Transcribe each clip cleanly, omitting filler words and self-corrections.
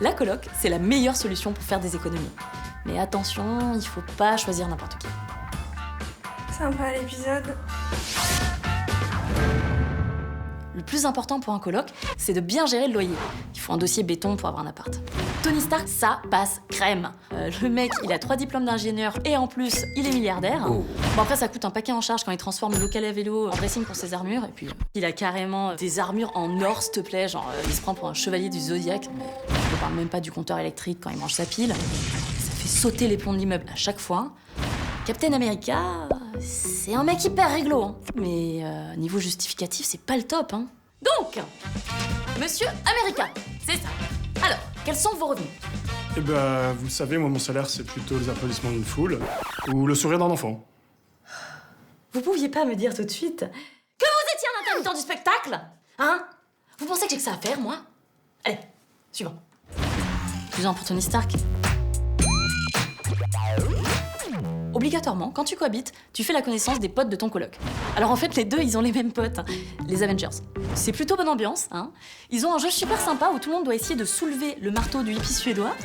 La coloc, c'est la meilleure solution pour faire des économies. Mais attention, il faut pas choisir n'importe qui. Sympa l'épisode. Le plus important pour un coloc, c'est de bien gérer le loyer. Il faut un dossier béton pour avoir un appart. Tony Stark, ça passe crème. Le mec, il a 3 diplômes d'ingénieur et en plus, il est milliardaire. Oh. Bon après, ça coûte un paquet en charge quand il transforme le local à vélo en dressing pour ses armures. Et puis, il a carrément des armures en or, s'il te plaît. Genre, il se prend pour un chevalier du Zodiac. Mais je ne parle même pas du compteur électrique quand il mange sa pile. Ça fait sauter les plombs de l'immeuble à chaque fois. Captain America, c'est un mec hyper réglo, hein. Mais niveau justificatif, c'est pas le top, hein. Donc, Monsieur America, c'est ça. Alors, quels sont vos revenus? Eh ben, vous savez, moi, mon salaire, c'est plutôt les applaudissements d'une foule ou le sourire d'un enfant. Vous pouviez pas me dire tout de suite que vous étiez un intermittent du spectacle? Hein? Vous pensez que j'ai que ça à faire, moi? Allez, suivant. Plus un pour Tony Stark. Obligatoirement, quand tu cohabites, tu fais la connaissance des potes de ton coloc. Alors en fait, les deux, ils ont les mêmes potes, les Avengers. C'est plutôt bonne ambiance, hein. Ils ont un jeu super sympa où tout le monde doit essayer de soulever le marteau du hippie suédois,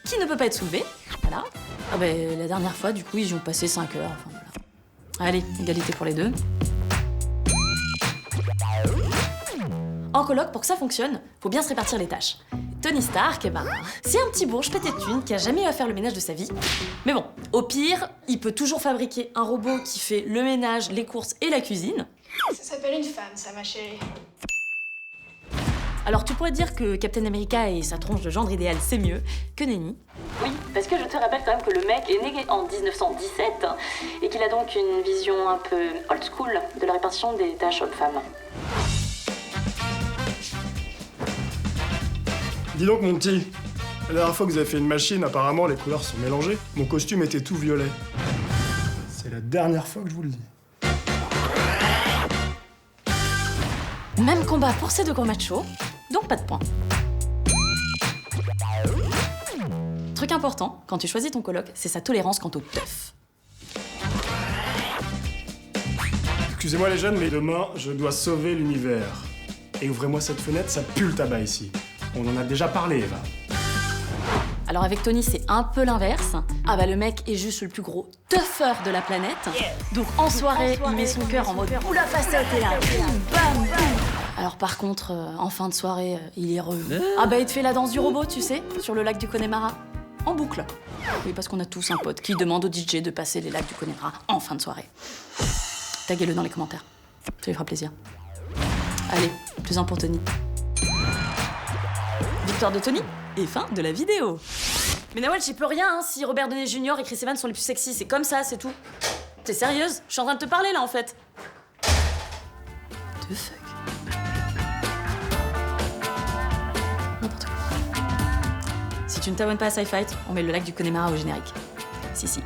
qui ne peut pas être soulevé. Voilà. Ah ben, la dernière fois, du coup, ils y ont passé 5 heures, enfin voilà. Allez, égalité pour les deux. En coloc, pour que ça fonctionne, faut bien se répartir les tâches. Tony Stark, eh ben, c'est un petit bourge pété de thunes qui a jamais eu à faire le ménage de sa vie. Mais bon, au pire, il peut toujours fabriquer un robot qui fait le ménage, les courses et la cuisine. Ça s'appelle une femme, ça, ma chérie. Alors tu pourrais dire que Captain America et sa tronche de gendre idéal, c'est mieux que Nenny. Oui, parce que je te rappelle quand même que le mec est né en 1917 et qu'il a donc une vision un peu old school de la répartition des tâches hommes-femmes. Dis donc, mon petit, la dernière fois que vous avez fait une machine, apparemment, les couleurs sont mélangées. Mon costume était tout violet. C'est la dernière fois que je vous le dis. Même combat pour ces deux gros machos, donc pas de points. Truc important, quand tu choisis ton coloc, c'est sa tolérance quant au teuf. Excusez-moi les jeunes, mais demain, je dois sauver l'univers. Et ouvrez-moi cette fenêtre, ça pue le tabac ici. On en a déjà parlé, Eva. Alors avec Tony, c'est un peu l'inverse. Ah bah le mec est juste le plus gros teufeur de la planète. Donc en soirée, il met son cœur en mode « Oula, facette » et là, boum, bam, boum. Alors par contre, en fin de soirée, il est heureux. Ah bah il te fait la danse du robot, tu sais, sur le lac du Connemara. En boucle. Oui, parce qu'on a tous un pote qui demande au DJ de passer les lacs du Connemara en fin de soirée. Taguez-le dans les commentaires. Ça lui fera plaisir. Allez, plus un pour Tony. Victoire de Tony et fin de la vidéo. Mais Nawal, j'y peux rien, hein, si Robert Downey Jr. et Chris Evans sont les plus sexy, c'est comme ça, c'est tout. T'es sérieuse? Je suis en train de te parler là en fait. The fuck. N'importe quoi. Si tu ne t'abonnes pas à SciFight, on met le lac du Connemara au générique. Si.